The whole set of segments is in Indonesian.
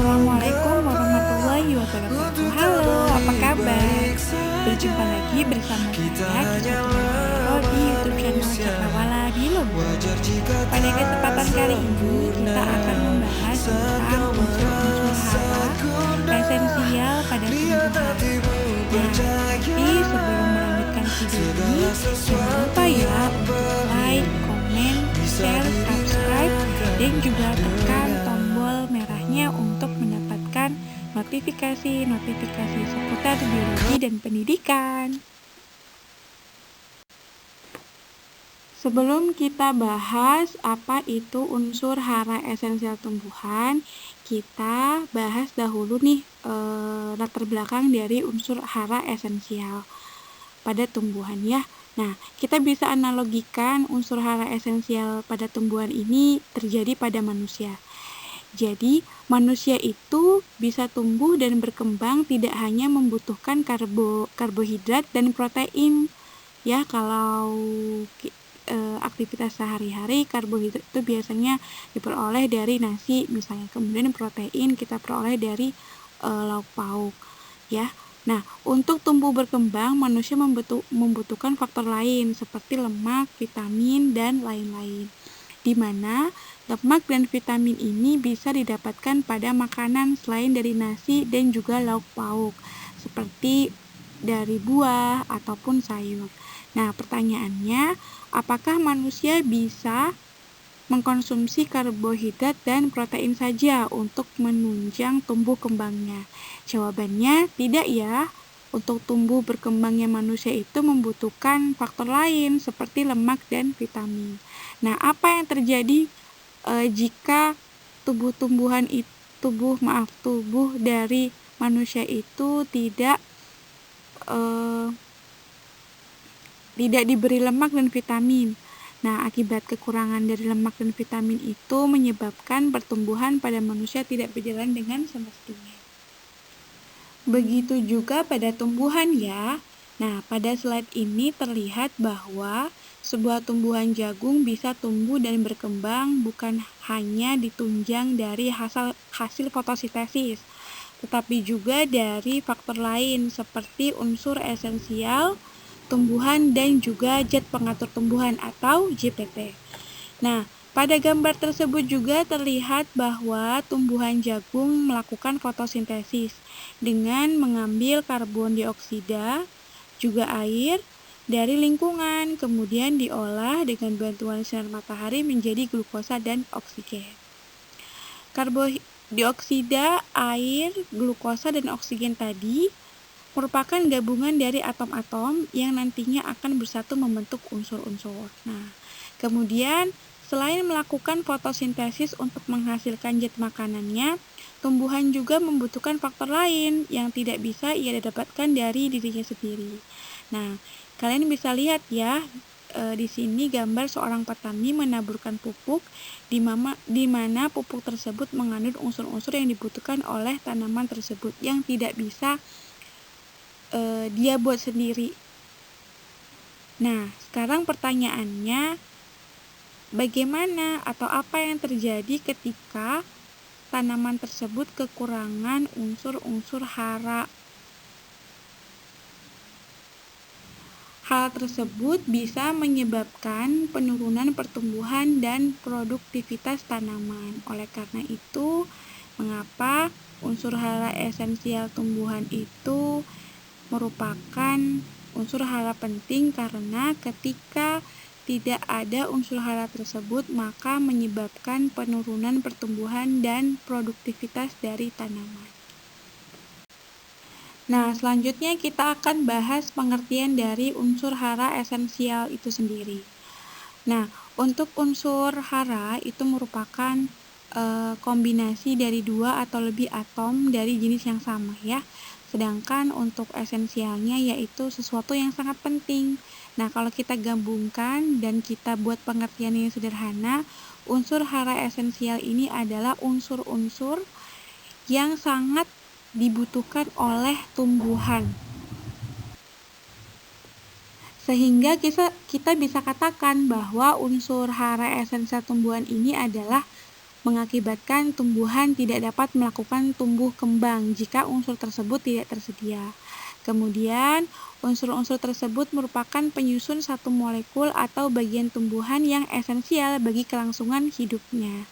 Assalamualaikum warahmatullahi wabarakatuh. Halo, apa kabar? Berjumpa lagi bersama saya Kisah Trio di YouTube channel Cakrawala di Lombok. Pada kesempatan kali ini kita akan membahas tentang unsur-unsur hara esensial pada tumbuhan. Nah, tapi sebelum melanjutkan video ini, jangan lupa ya untuk like, komen, share, subscribe, dan juga tekan tombol merahnya untuk mendapatkan notifikasi-notifikasi seputar biologi dan pendidikan. Sebelum kita bahas apa itu unsur hara esensial tumbuhan, kita bahas dahulu nih latar belakang dari unsur hara esensial pada tumbuhan ya. Nah, kita bisa analogikan unsur hara esensial pada tumbuhan ini terjadi pada manusia. Jadi, manusia itu bisa tumbuh dan berkembang tidak hanya membutuhkan karbohidrat dan protein. Ya, kalau aktivitas sehari-hari, karbohidrat itu biasanya diperoleh dari nasi misalnya, kemudian protein kita peroleh dari lauk pauk ya. Nah, untuk tumbuh berkembang manusia membutuhkan faktor lain seperti lemak, vitamin, dan lain-lain, di mana lemak dan vitamin ini bisa didapatkan pada makanan selain dari nasi dan juga lauk pauk seperti dari buah ataupun sayur. Nah, pertanyaannya, apakah manusia bisa mengkonsumsi karbohidrat dan protein saja untuk menunjang tumbuh kembangnya? Jawabannya tidak ya. Untuk tumbuh berkembangnya manusia itu membutuhkan faktor lain seperti lemak dan vitamin. Nah, apa yang terjadi jika tubuh dari manusia itu tidak diberi lemak dan vitamin. Nah, akibat kekurangan dari lemak dan vitamin itu menyebabkan pertumbuhan pada manusia tidak berjalan dengan semestinya. Begitu juga pada tumbuhan ya. Nah, pada slide ini terlihat bahwa sebuah tumbuhan jagung bisa tumbuh dan berkembang bukan hanya ditunjang dari hasil fotosintesis, tetapi juga dari faktor lain seperti unsur esensial tumbuhan dan juga zat pengatur tumbuhan atau ZPT. Nah, pada gambar tersebut juga terlihat bahwa tumbuhan jagung melakukan fotosintesis dengan mengambil karbon dioksida, juga air, dari lingkungan, kemudian diolah dengan bantuan sinar matahari menjadi glukosa dan oksigen. Karbon dioksida, air, glukosa, dan oksigen tadi merupakan gabungan dari atom-atom yang nantinya akan bersatu membentuk unsur-unsur. Nah, kemudian selain melakukan fotosintesis untuk menghasilkan zat makanannya, tumbuhan juga membutuhkan faktor lain yang tidak bisa ia dapatkan dari dirinya sendiri. Nah, kalian bisa lihat ya, di sini gambar seorang petani menaburkan pupuk di mana pupuk tersebut mengandung unsur-unsur yang dibutuhkan oleh tanaman tersebut yang tidak bisa dia buat sendiri. Nah, sekarang pertanyaannya, bagaimana atau apa yang terjadi ketika tanaman tersebut kekurangan unsur-unsur hara? Hal tersebut bisa menyebabkan penurunan pertumbuhan dan produktivitas tanaman. Oleh karena itu, mengapa unsur hara esensial tumbuhan itu merupakan unsur hara penting, karena ketika tidak ada unsur hara tersebut maka menyebabkan penurunan pertumbuhan dan produktivitas dari tanaman. Nah, selanjutnya kita akan bahas pengertian dari unsur hara esensial itu sendiri. Nah, untuk unsur hara itu merupakan kombinasi dari dua atau lebih atom dari jenis yang sama ya. Sedangkan untuk esensialnya yaitu sesuatu yang sangat penting. Nah, kalau kita gabungkan dan kita buat pengertian yang sederhana, unsur hara esensial ini adalah unsur-unsur yang sangat dibutuhkan oleh tumbuhan. Sehingga kita bisa katakan bahwa unsur hara esensial tumbuhan ini adalah mengakibatkan tumbuhan tidak dapat melakukan tumbuh kembang jika unsur tersebut tidak tersedia. Kemudian, unsur-unsur tersebut merupakan penyusun satu molekul atau bagian tumbuhan yang esensial bagi kelangsungan hidupnya.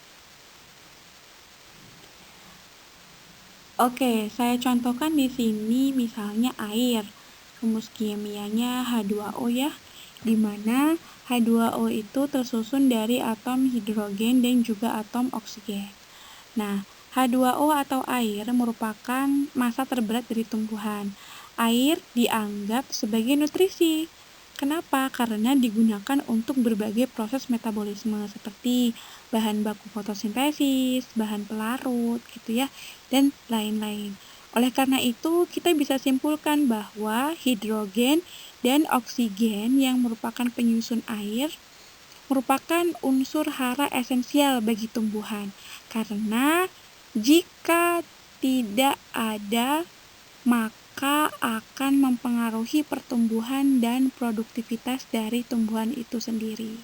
Oke, saya contohkan di sini misalnya air. Rumus kimianya H2O ya, di mana H2O itu tersusun dari atom hidrogen dan juga atom oksigen. Nah, H2O atau air merupakan massa terberat dari tumbuhan. Air dianggap sebagai nutrisi. Kenapa? Karena digunakan untuk berbagai proses metabolisme seperti bahan baku fotosintesis, bahan pelarut, gitu ya, dan lain-lain. Oleh karena itu, kita bisa simpulkan bahwa hidrogen dan oksigen yang merupakan penyusun air merupakan unsur hara esensial bagi tumbuhan. Karena jika tidak ada, maka akan mempengaruhi pertumbuhan dan produktivitas dari tumbuhan itu sendiri.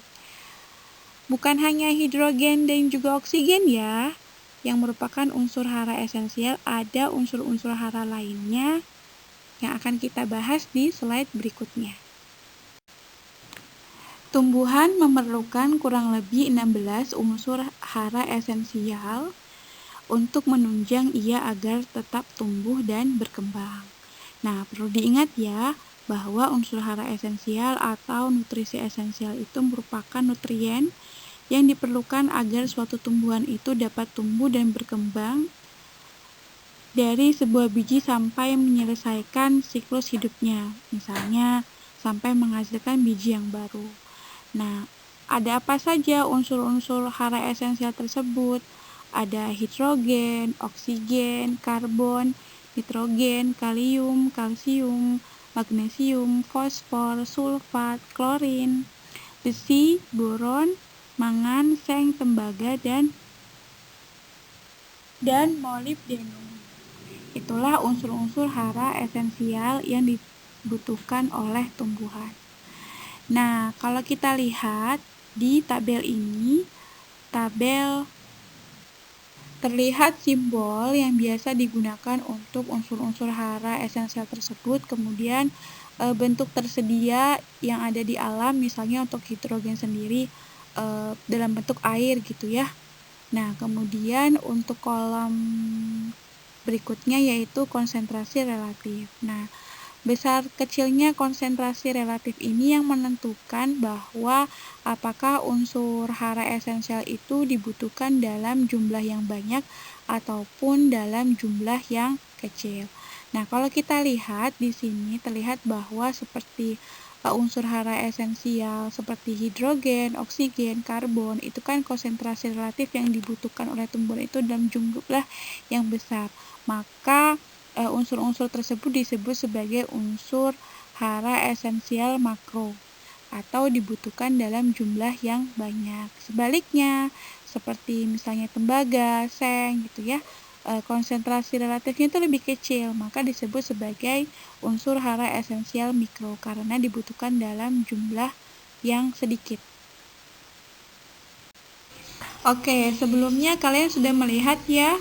Bukan hanya hidrogen dan juga oksigen ya, yang merupakan unsur hara esensial, ada unsur-unsur hara lainnya yang akan kita bahas di slide berikutnya. Tumbuhan memerlukan kurang lebih 16 unsur hara esensial untuk menunjang ia agar tetap tumbuh dan berkembang. Nah, perlu diingat ya, bahwa unsur hara esensial atau nutrisi esensial itu merupakan nutrien yang diperlukan agar suatu tumbuhan itu dapat tumbuh dan berkembang dari sebuah biji sampai menyelesaikan siklus hidupnya, misalnya sampai menghasilkan biji yang baru. Nah, ada apa saja unsur-unsur hara esensial tersebut? Ada hidrogen, oksigen, karbon, nitrogen, kalium, kalsium, magnesium, fosfor, sulfat, klorin, besi, boron, mangan, seng, tembaga, dan molibdenum. Itulah unsur-unsur hara esensial yang dibutuhkan oleh tumbuhan. Nah, kalau kita lihat di tabel ini, tabel terlihat simbol yang biasa digunakan untuk unsur-unsur hara esensial tersebut, kemudian bentuk tersedia yang ada di alam, misalnya untuk hidrogen sendiri dalam bentuk air gitu ya. Nah, kemudian untuk kolom berikutnya yaitu konsentrasi relatif. Nah, besar kecilnya konsentrasi relatif ini yang menentukan bahwa apakah unsur hara esensial itu dibutuhkan dalam jumlah yang banyak ataupun dalam jumlah yang kecil. Nah, kalau kita lihat di sini terlihat bahwa seperti unsur hara esensial seperti hidrogen, oksigen, karbon itu kan konsentrasi relatif yang dibutuhkan oleh tumbuhan itu dalam jumlah yang besar. Maka unsur-unsur tersebut disebut sebagai unsur hara esensial makro atau dibutuhkan dalam jumlah yang banyak. Sebaliknya, seperti misalnya tembaga, seng gitu ya, konsentrasi relatifnya itu lebih kecil, maka disebut sebagai unsur hara esensial mikro karena dibutuhkan dalam jumlah yang sedikit. Oke, sebelumnya kalian sudah melihat ya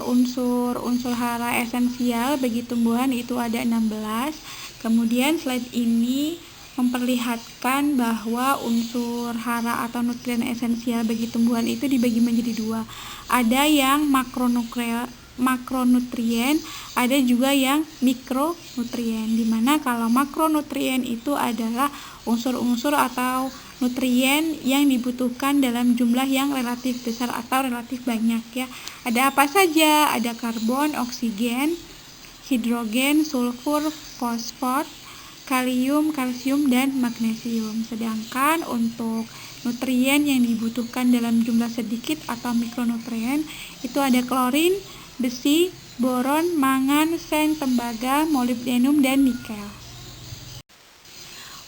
unsur-unsur hara esensial bagi tumbuhan itu ada 16. Kemudian slide ini memperlihatkan bahwa unsur hara atau nutrien esensial bagi tumbuhan itu dibagi menjadi dua. Ada yang makronutrien, ada juga yang mikronutrien. Dimana kalau makronutrien itu adalah unsur-unsur atau nutrien yang dibutuhkan dalam jumlah yang relatif besar atau relatif banyak ya. Ada apa saja? Ada karbon, oksigen, hidrogen, sulfur, fosfor, kalium, kalsium, dan magnesium. Sedangkan untuk nutrien yang dibutuhkan dalam jumlah sedikit atau mikronutrien itu ada klorin, besi, boron, mangan, seng, tembaga, molibdenum, dan nikel.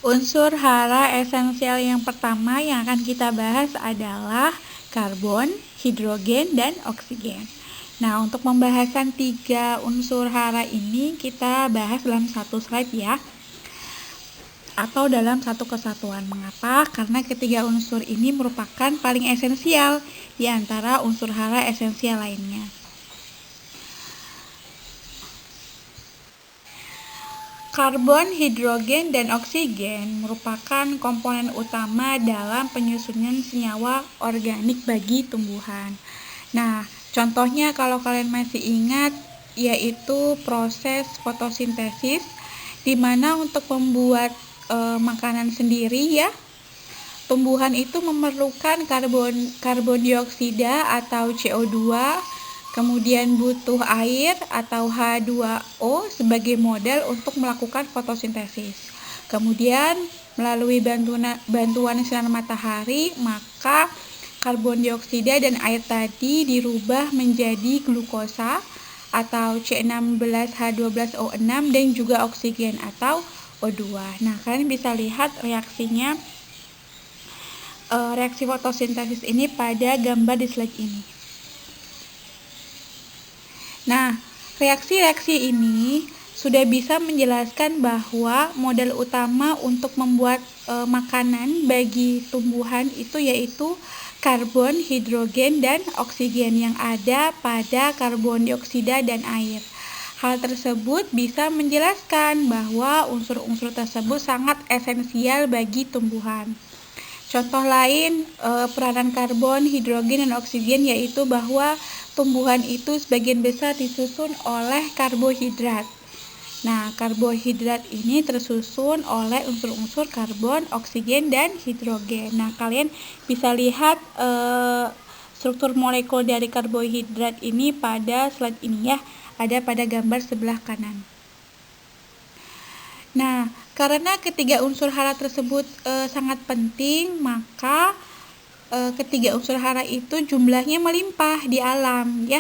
Unsur hara esensial yang pertama yang akan kita bahas adalah karbon, hidrogen, dan oksigen. Nah, untuk pembahasan 3 unsur hara ini kita bahas dalam satu slide ya. atau dalam satu kesatuan. Mengapa? Karena ketiga unsur ini merupakan paling esensial di antara unsur hara esensial lainnya. Karbon, hidrogen, dan oksigen merupakan komponen utama dalam penyusunan senyawa organik bagi tumbuhan. Nah, contohnya kalau kalian masih ingat, yaitu proses fotosintesis, di mana untuk membuat makanan sendiri ya, tumbuhan itu memerlukan karbon dioksida atau CO2, kemudian butuh air atau H2O sebagai modal untuk melakukan fotosintesis. Kemudian melalui bantuan sinar matahari, maka karbon dioksida dan air tadi dirubah menjadi glukosa atau C16H12O6 dan juga oksigen atau O2. Nah, kalian bisa lihat reaksinya, reaksi fotosintesis ini pada gambar di slide ini. Nah, reaksi-reaksi ini sudah bisa menjelaskan bahwa modal utama untuk membuat makanan bagi tumbuhan itu yaitu karbon, hidrogen, dan oksigen yang ada pada karbon dioksida dan air. Hal tersebut bisa menjelaskan bahwa unsur-unsur tersebut sangat esensial bagi tumbuhan. Contoh lain peranan karbon, hidrogen, dan oksigen yaitu bahwa tumbuhan itu sebagian besar disusun oleh karbohidrat. Nah, karbohidrat ini tersusun oleh unsur-unsur karbon, oksigen, dan hidrogen. Nah, kalian bisa lihat struktur molekul dari karbohidrat ini pada slide ini ya, ada pada gambar sebelah kanan. Nah, karena ketiga unsur hara tersebut sangat penting, maka ketiga unsur hara itu jumlahnya melimpah di alam ya.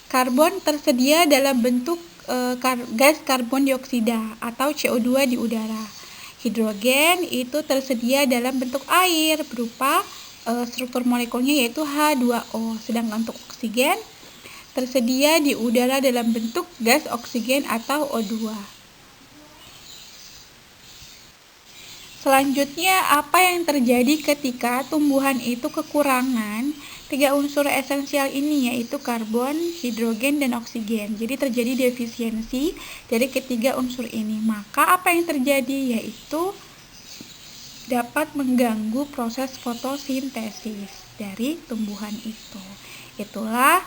Karbon tersedia dalam bentuk gas karbon dioksida atau CO2 di udara. Hidrogen itu tersedia dalam bentuk air berupa struktur molekulnya yaitu H2O. Sedangkan untuk oksigen tersedia di udara dalam bentuk gas oksigen atau O2. Selanjutnya, apa yang terjadi ketika tumbuhan itu kekurangan tiga unsur esensial ini yaitu karbon, hidrogen, dan oksigen. Jadi terjadi defisiensi dari ketiga unsur ini. Maka apa yang terjadi yaitu dapat mengganggu proses fotosintesis dari tumbuhan itu. Itulah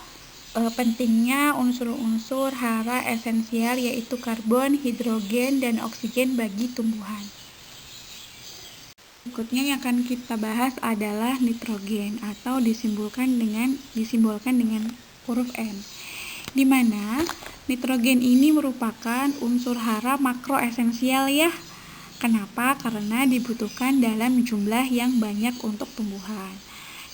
pentingnya unsur-unsur hara esensial yaitu karbon, hidrogen, dan oksigen bagi tumbuhan. Berikutnya yang akan kita bahas adalah nitrogen atau disimbolkan dengan huruf N. Di mana nitrogen ini merupakan unsur hara makro esensial ya. Kenapa? Karena dibutuhkan dalam jumlah yang banyak untuk tumbuhan.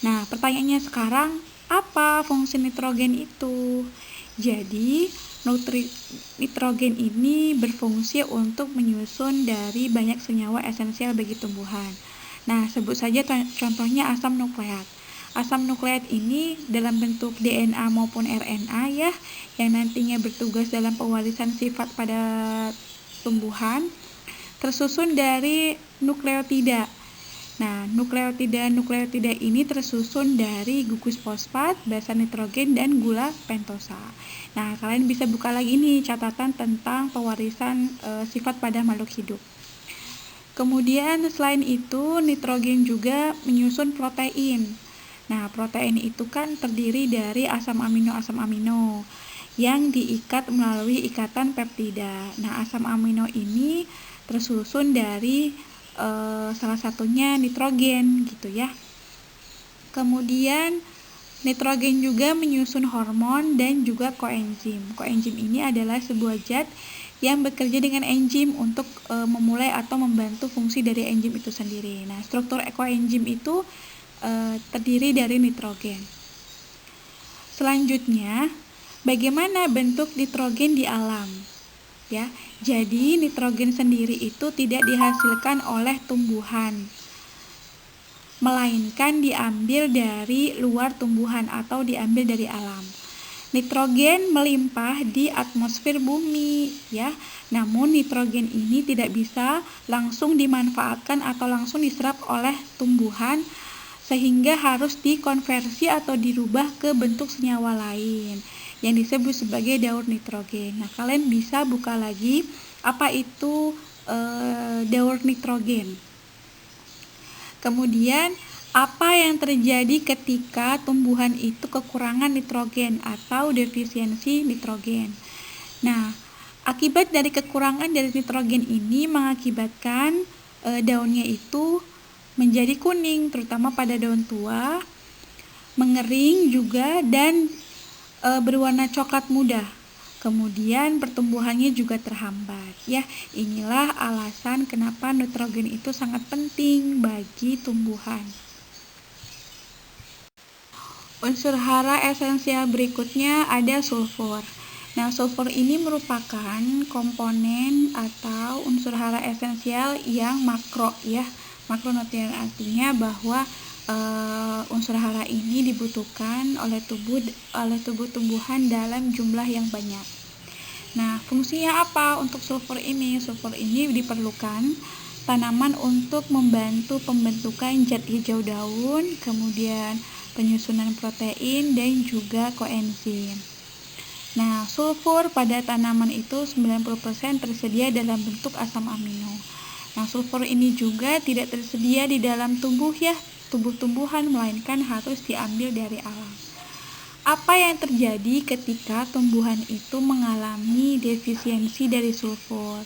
Nah, pertanyaannya sekarang, apa fungsi nitrogen itu? Jadi, nitrogen ini berfungsi untuk menyusun dari banyak senyawa esensial bagi tumbuhan. Nah, sebut saja contohnya asam nukleat. Asam nukleat ini dalam bentuk DNA maupun RNA ya, yang nantinya bertugas dalam pewarisan sifat pada tumbuhan, tersusun dari nukleotida. Nah, nukleotida ini tersusun dari gugus fosfat, basa nitrogen, dan gula pentosa. Nah, kalian bisa buka lagi nih catatan tentang pewarisan sifat pada makhluk hidup. Kemudian selain itu, nitrogen juga menyusun protein. Nah, protein itu kan terdiri dari asam amino yang diikat melalui ikatan peptida. Nah, asam amino ini tersusun dari salah satunya nitrogen gitu ya. Kemudian nitrogen juga menyusun hormon dan juga koenzim. Koenzim ini adalah sebuah zat yang bekerja dengan enzim untuk memulai atau membantu fungsi dari enzim itu sendiri. Nah, struktur koenzim itu terdiri dari nitrogen. Selanjutnya, bagaimana bentuk nitrogen di alam? Ya, jadi nitrogen sendiri itu tidak dihasilkan oleh tumbuhan, melainkan diambil dari luar tumbuhan atau diambil dari alam. Nitrogen melimpah di atmosfer bumi ya. Namun nitrogen ini tidak bisa langsung dimanfaatkan atau langsung diserap oleh tumbuhan sehingga harus dikonversi atau dirubah ke bentuk senyawa lain yang disebut sebagai daur nitrogen. Nah, kalian bisa buka lagi apa itu daur nitrogen. Kemudian apa yang terjadi ketika tumbuhan itu kekurangan nitrogen atau defisiensi nitrogen? Nah, akibat dari kekurangan dari nitrogen ini mengakibatkan daunnya itu menjadi kuning, terutama pada daun tua, mengering juga dan berwarna coklat muda. Kemudian pertumbuhannya juga terhambat. Ya, inilah alasan kenapa nitrogen itu sangat penting bagi tumbuhan. Unsur hara esensial berikutnya ada sulfur. Nah, sulfur ini merupakan komponen atau unsur hara esensial yang makro ya. Makronutrien artinya bahwa unsur hara ini dibutuhkan oleh tubuh tumbuhan dalam jumlah yang banyak. Nah, fungsinya apa untuk sulfur ini? Sulfur ini diperlukan tanaman untuk membantu pembentukan zat hijau daun, kemudian penyusunan protein dan juga koenzim. Nah, sulfur pada tanaman itu 90% tersedia dalam bentuk asam amino. Nah, sulfur ini juga tidak tersedia di dalam tumbuh-tumbuhan, melainkan harus diambil dari alam. Apa yang terjadi ketika tumbuhan itu mengalami defisiensi dari sulfur?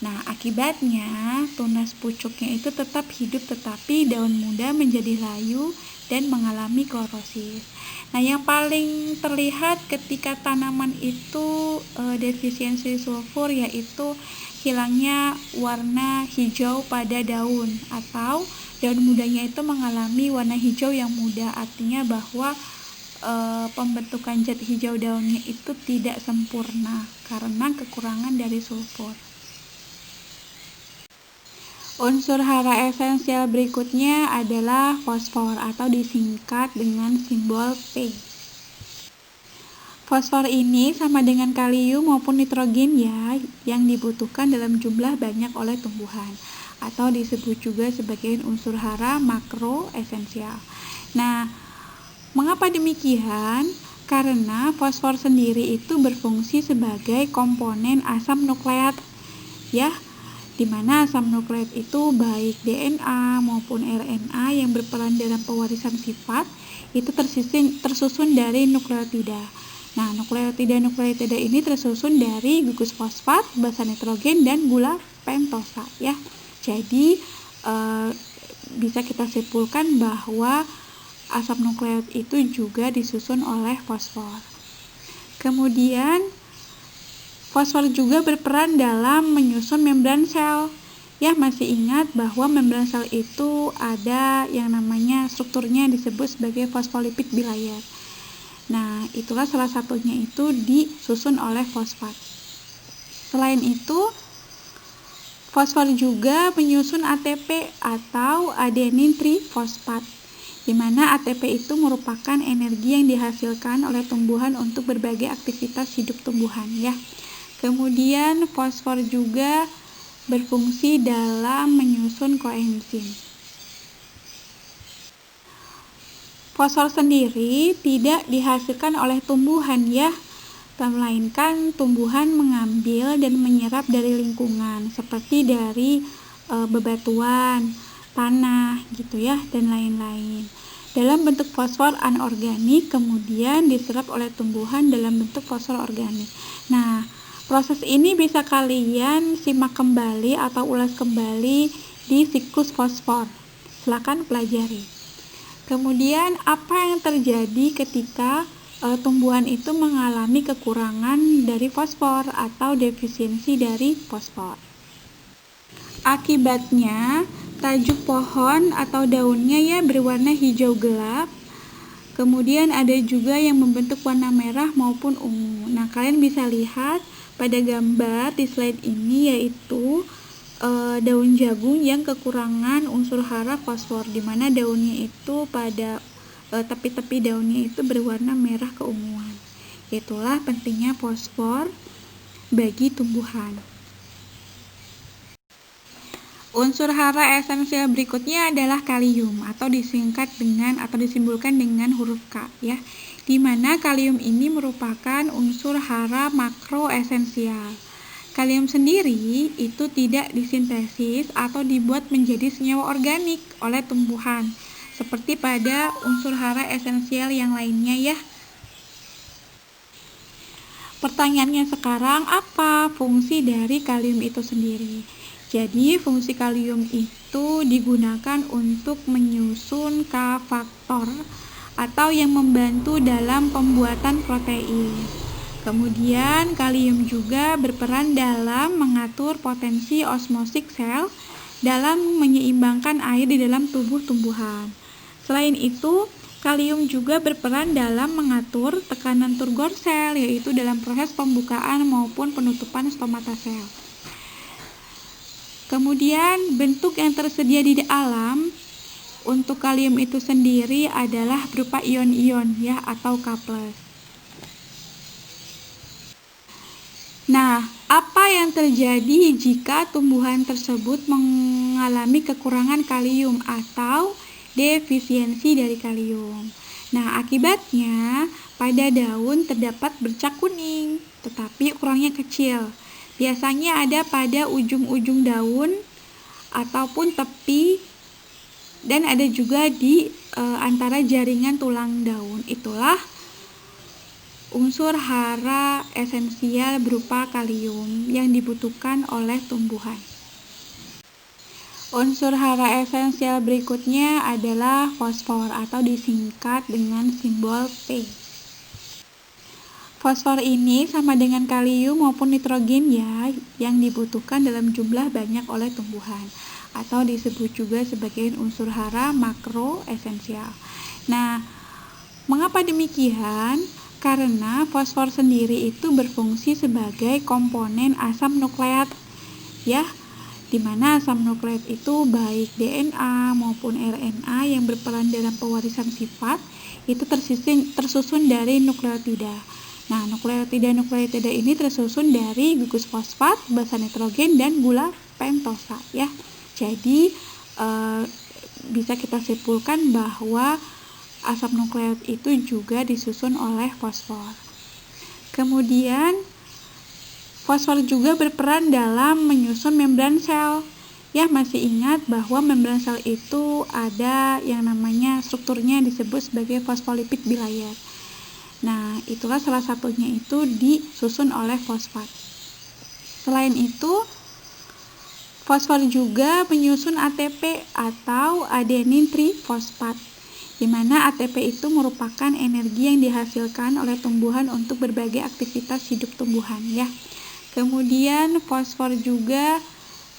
Nah, akibatnya tunas pucuknya itu tetap hidup tetapi daun muda menjadi layu dan mengalami klorosis. Nah, yang paling terlihat ketika tanaman itu defisiensi sulfur yaitu hilangnya warna hijau pada daun atau daun mudanya itu mengalami warna hijau yang muda, artinya bahwa pembentukan zat hijau daunnya itu tidak sempurna karena kekurangan dari sulfur. Unsur hara esensial berikutnya adalah fosfor atau disingkat dengan simbol P. Fosfor ini sama dengan kalium maupun nitrogen ya, yang dibutuhkan dalam jumlah banyak oleh tumbuhan atau disebut juga sebagai unsur hara makro esensial. Nah, mengapa demikian? Karena fosfor sendiri itu berfungsi sebagai komponen asam nukleat ya, di mana asam nukleat itu baik DNA maupun RNA yang berperan dalam pewarisan sifat itu tersusun dari nukleotida. Nah, nukleotida ini tersusun dari gugus fosfat, basa nitrogen, dan gula pentosa ya. Jadi bisa kita simpulkan bahwa asam nukleat itu juga disusun oleh fosfor. Kemudian fosfor juga berperan dalam menyusun membran sel. Ya, masih ingat bahwa membran sel itu ada yang namanya strukturnya disebut sebagai fosfolipid bilayer. Nah, itulah salah satunya itu disusun oleh fosfat. Selain itu, fosfor juga menyusun ATP atau adenin trifosfat, di mana ATP itu merupakan energi yang dihasilkan oleh tumbuhan untuk berbagai aktivitas hidup tumbuhan ya. Kemudian fosfor juga berfungsi dalam menyusun koenzim. Fosfor sendiri tidak dihasilkan oleh tumbuhan ya, melainkan tumbuhan mengambil dan menyerap dari lingkungan seperti dari bebatuan, tanah gitu ya, dan lain-lain. Dalam bentuk fosfor anorganik kemudian diserap oleh tumbuhan dalam bentuk fosfor organik. Nah, proses ini bisa kalian simak kembali atau ulas kembali di siklus fosfor. Silakan pelajari. Kemudian apa yang terjadi ketika tumbuhan itu mengalami kekurangan dari fosfor atau defisiensi dari fosfor? Akibatnya tajuk pohon atau daunnya ya berwarna hijau gelap. Kemudian ada juga yang membentuk warna merah maupun ungu. Nah, kalian bisa lihat pada gambar di slide ini yaitu daun jagung yang kekurangan unsur hara fosfor, di mana daunnya itu pada tepi-tepi daunnya itu berwarna merah keunguan. Itulah pentingnya fosfor bagi tumbuhan. Unsur hara esensial berikutnya adalah kalium atau disimbolkan dengan huruf K ya. Di mana kalium ini merupakan unsur hara makro esensial. Kalium sendiri itu tidak disintesis atau dibuat menjadi senyawa organik oleh tumbuhan seperti pada unsur hara esensial yang lainnya ya. Pertanyaannya sekarang, apa fungsi dari kalium itu sendiri? Jadi fungsi kalium itu digunakan untuk menyusun K-faktor atau yang membantu dalam pembuatan protein. Kemudian kalium juga berperan dalam mengatur potensi osmosis sel dalam menyeimbangkan air di dalam tubuh tumbuhan. Selain itu, kalium juga berperan dalam mengatur tekanan turgor sel, yaitu dalam proses pembukaan maupun penutupan stomata sel. Kemudian bentuk yang tersedia di alam untuk kalium itu sendiri adalah berupa ion-ion ya atau K+. Nah, apa yang terjadi jika tumbuhan tersebut mengalami kekurangan kalium atau defisiensi dari kalium? Nah, akibatnya pada daun terdapat bercak kuning, tetapi ukurannya kecil. Biasanya ada pada ujung-ujung daun ataupun tepi dan ada juga di antara jaringan tulang daun. Itulah unsur hara esensial berupa kalium yang dibutuhkan oleh tumbuhan. Unsur hara esensial berikutnya adalah fosfor atau disingkat dengan simbol P. Fosfor ini sama dengan kalium maupun nitrogen ya, yang dibutuhkan dalam jumlah banyak oleh tumbuhan atau disebut juga sebagai unsur hara makro esensial. Nah, mengapa demikian? Karena fosfor sendiri itu berfungsi sebagai komponen asam nukleat ya, di mana asam nukleat itu baik DNA maupun RNA yang berperan dalam pewarisan sifat itu tersusun dari nukleotida. Nah, nukleotida ini tersusun dari gugus fosfat, basa nitrogen, dan gula pentosa ya. Jadi bisa kita simpulkan bahwa asam nukleat itu juga disusun oleh fosfor. Kemudian fosfor juga berperan dalam menyusun membran sel. Ya, masih ingat bahwa membran sel itu ada yang namanya strukturnya disebut sebagai fosfolipid bilayer. Nah, itulah salah satunya itu disusun oleh fosfat. Selain itu, fosfor juga menyusun ATP atau adenin trifosfat, di mana ATP itu merupakan energi yang dihasilkan oleh tumbuhan untuk berbagai aktivitas hidup tumbuhan ya. Kemudian fosfor juga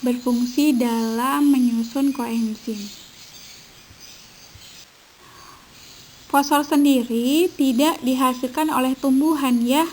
berfungsi dalam menyusun koenzim. Fosfor sendiri tidak dihasilkan oleh tumbuhan ya,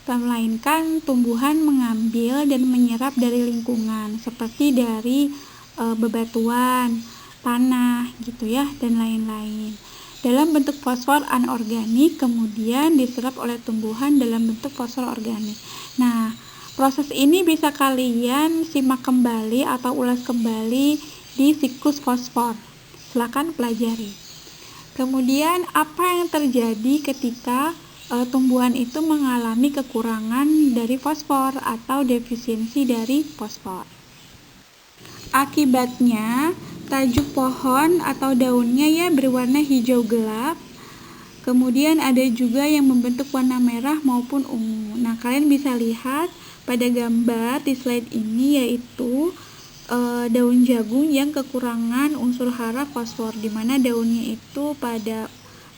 melainkan tumbuhan mengambil dan menyerap dari lingkungan seperti dari bebatuan, tanah gitu ya, dan lain-lain. Dalam bentuk fosfor anorganik kemudian diserap oleh tumbuhan dalam bentuk fosfor organik. Nah, proses ini bisa kalian simak kembali atau ulas kembali di siklus fosfor. Silakan pelajari. Kemudian apa yang terjadi ketika tumbuhan itu mengalami kekurangan dari fosfor atau defisiensi dari fosfor? Akibatnya tajuk pohon atau daunnya ya berwarna hijau gelap. Kemudian ada juga yang membentuk warna merah maupun ungu. Nah, kalian bisa lihat pada gambar di slide ini yaitu daun jagung yang kekurangan unsur hara fosfor, di mana daunnya itu pada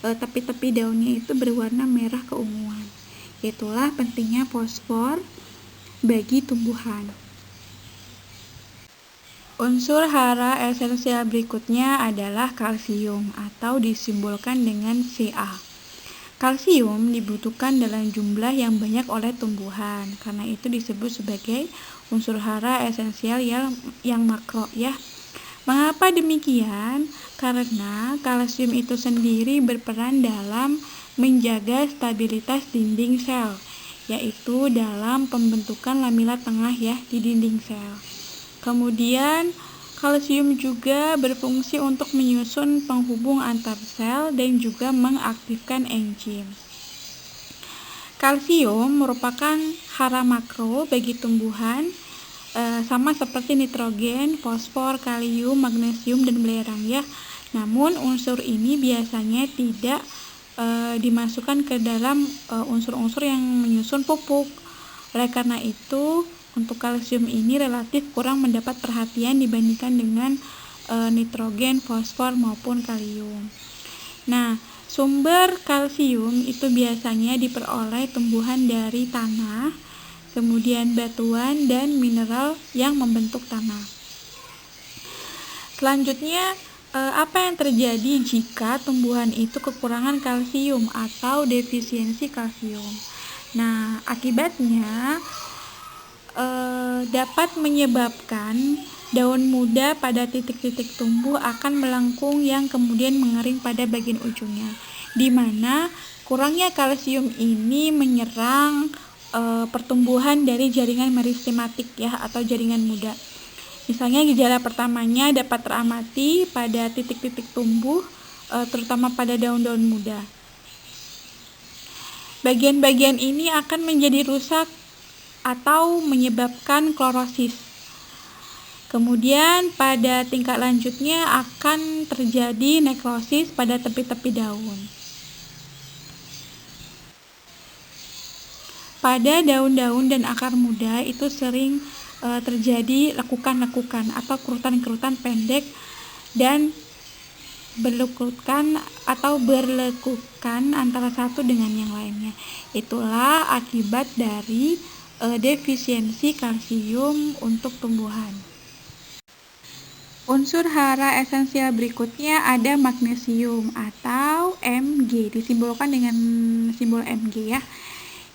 tepi-tepi daunnya itu berwarna merah keunguan. Itulah pentingnya fosfor bagi tumbuhan. Unsur hara esensial berikutnya adalah kalsium atau disimbolkan dengan Ca. Kalsium dibutuhkan dalam jumlah yang banyak oleh tumbuhan, karena itu disebut sebagai unsur hara esensial yang makro ya. Mengapa demikian? Karena kalsium itu sendiri berperan dalam menjaga stabilitas dinding sel, yaitu dalam pembentukan lamela tengah ya di dinding sel. Kemudian kalsium juga berfungsi untuk menyusun penghubung antar sel dan juga mengaktifkan enzim. Kalsium merupakan hara makro bagi tumbuhan, sama seperti nitrogen, fosfor, kalium, magnesium, dan belerang ya. Namun unsur ini biasanya tidak dimasukkan ke dalam unsur-unsur yang menyusun pupuk. Oleh karena itu, untuk kalsium ini relatif kurang mendapat perhatian dibandingkan dengan nitrogen, fosfor, maupun kalium. Nah, sumber kalsium itu biasanya diperoleh tumbuhan dari tanah, kemudian batuan dan mineral yang membentuk tanah. Selanjutnya, apa yang terjadi jika tumbuhan itu kekurangan kalsium atau defisiensi kalsium? Nah, akibatnya dapat menyebabkan daun muda pada titik-titik tumbuh akan melengkung yang kemudian mengering pada bagian ujungnya, di mana kurangnya kalsium ini menyerang pertumbuhan dari jaringan meristematik ya atau jaringan muda. Misalnya gejala pertamanya dapat teramati pada titik-titik tumbuh, terutama pada daun-daun muda. Bagian-bagian ini akan menjadi rusak atau menyebabkan klorosis. Kemudian pada tingkat lanjutnya akan terjadi nekrosis pada tepi-tepi daun. Pada daun-daun dan akar muda itu sering terjadi lekukan-lekukan atau kerutan-kerutan pendek dan berlekukan atau berlekukan antara satu dengan yang lainnya. Itulah akibat dari defisiensi kalsium untuk tumbuhan. Unsur hara esensial berikutnya ada magnesium atau Mg, disimbolkan dengan simbol Mg ya.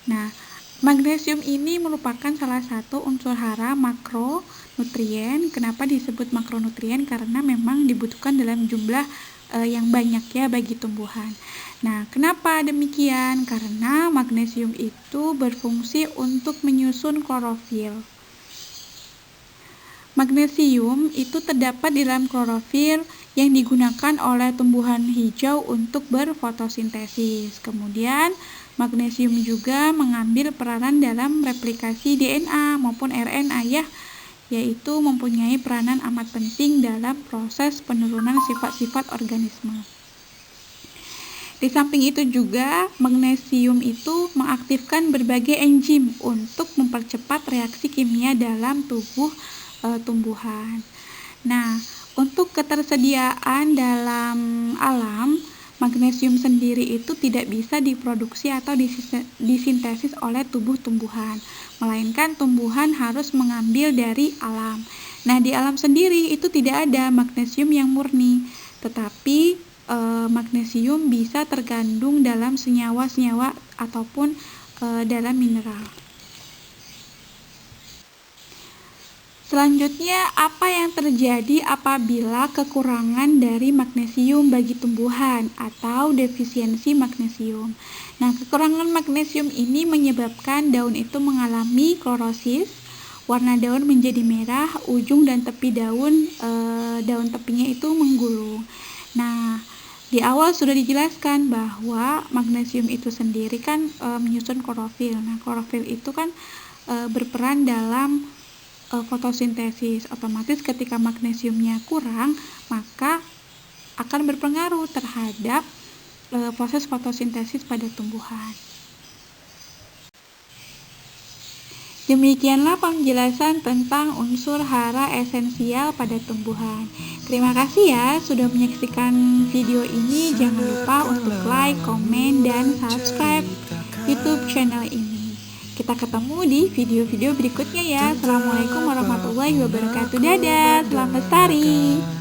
Nah, magnesium ini merupakan salah satu unsur hara makronutrien. Kenapa disebut makronutrien? Karena memang dibutuhkan dalam jumlah yang banyak ya bagi tumbuhan. Nah, kenapa demikian? Karena magnesium itu berfungsi untuk menyusun klorofil. Magnesium itu terdapat di dalam klorofil yang digunakan oleh tumbuhan hijau untuk berfotosintesis. Kemudian, magnesium juga mengambil peranan dalam replikasi DNA maupun RNA ya, yaitu mempunyai peranan amat penting dalam proses penurunan sifat-sifat organisme. Di samping itu juga, magnesium itu mengaktifkan berbagai enzim untuk mempercepat reaksi kimia dalam tubuh tumbuhan. Nah, untuk ketersediaan dalam alam, magnesium sendiri itu tidak bisa diproduksi atau disintesis oleh tubuh tumbuhan, melainkan tumbuhan harus mengambil dari alam. Nah, di alam sendiri itu tidak ada magnesium yang murni, tetapi magnesium bisa terkandung dalam senyawa-senyawa ataupun dalam mineral. Selanjutnya, apa yang terjadi apabila kekurangan dari magnesium bagi tumbuhan atau defisiensi magnesium? Nah, kekurangan magnesium ini menyebabkan daun itu mengalami klorosis, warna daun menjadi merah, ujung dan tepi daun tepinya itu menggulung. Nah, di awal sudah dijelaskan bahwa magnesium itu sendiri kan menyusun klorofil. Nah, klorofil itu kan berperan dalam fotosintesis. Otomatis ketika magnesiumnya kurang, maka akan berpengaruh terhadap proses fotosintesis pada tumbuhan. Demikianlah penjelasan tentang unsur hara esensial pada tumbuhan. Terima kasih ya sudah menyaksikan video ini. Jangan lupa untuk like, komen, dan subscribe YouTube channel ini. Kita ketemu di video-video berikutnya ya. Assalamualaikum warahmatullahi wabarakatuh. Dadah, selamat lestari.